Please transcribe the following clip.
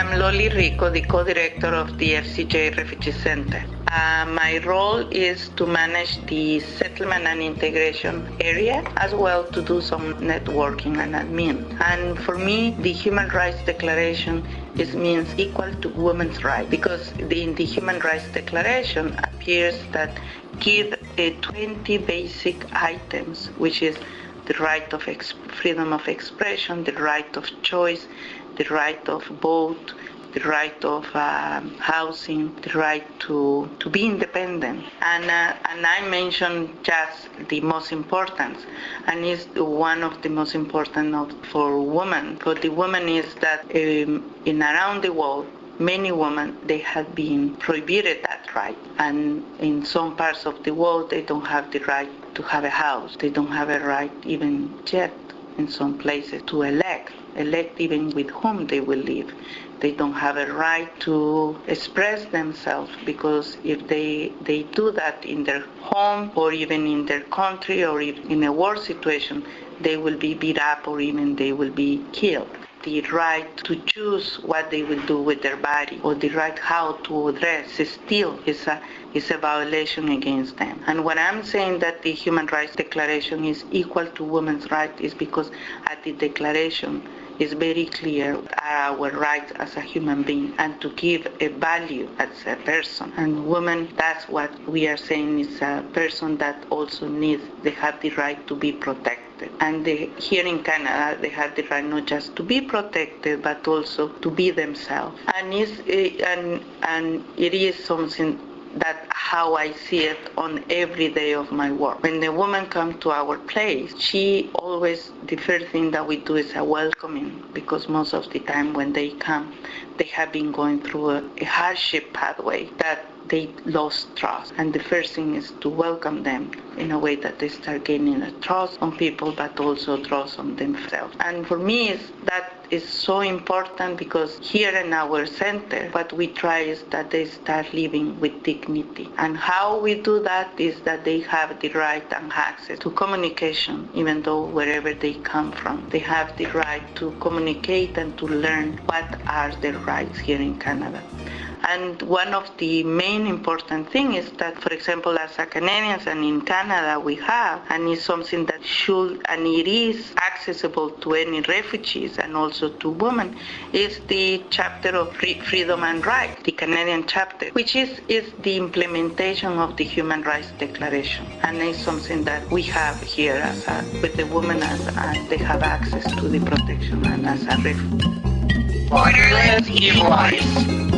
I'm Loly Rico, the co-director of the FCJ Refugee Center. My role is to manage the settlement and integration area, as well to do some networking and admin. And for me, the Human Rights Declaration means equal to women's rights, because in the Human Rights Declaration appears that give 20 basic items, which is the right of freedom of expression, the right of choice, the right of vote, the right of housing, the right to be independent. And I mentioned just the most important, and it's one of the most important for women. For the women is that in around the world, many women, they have been prohibited that right. And in some parts of the world, they don't have the right to have a house. They don't have a right even yet in some places to elect even with whom they will live. They don't have a right to express themselves, because if they do that in their home or even in their country or in a war situation, they will be beat up or even they will be killed. The right to choose what they will do with their body, or the right how to dress, still is a violation against them. And when I'm saying that the Human Rights Declaration is equal to women's rights is because at the declaration is very clear our rights as a human being, and to give a value as a person. And women, that's what we are saying, is a person that also they have the right to be protected. And here in Canada, they have the right not just to be protected, but also to be themselves. And it is something that how I see it on every day of my work. When the woman comes to our place, the first thing that we do is a welcoming, because most of the time when they come, they have been going through a hardship pathway that they lost trust. And the first thing is to welcome them in a way that they start gaining a trust on people, but also trust on themselves. And for me, that is so important, because here in our center, what we try is that they start living with dignity. And how we do that is that they have the right and access to communication, even though wherever they come from, they have the right to communicate and to learn what are their rights here in Canada. And one of the main important things is that, for example, as a Canadians and in Canada we have, and it's something that should, and it is accessible to any refugees and also to women, is the chapter of freedom and right, the Canadian chapter, which is the implementation of the Human Rights Declaration. And it's something that we have here with the women, as they have access to the protection and as a refugee. Borderlands Equalize.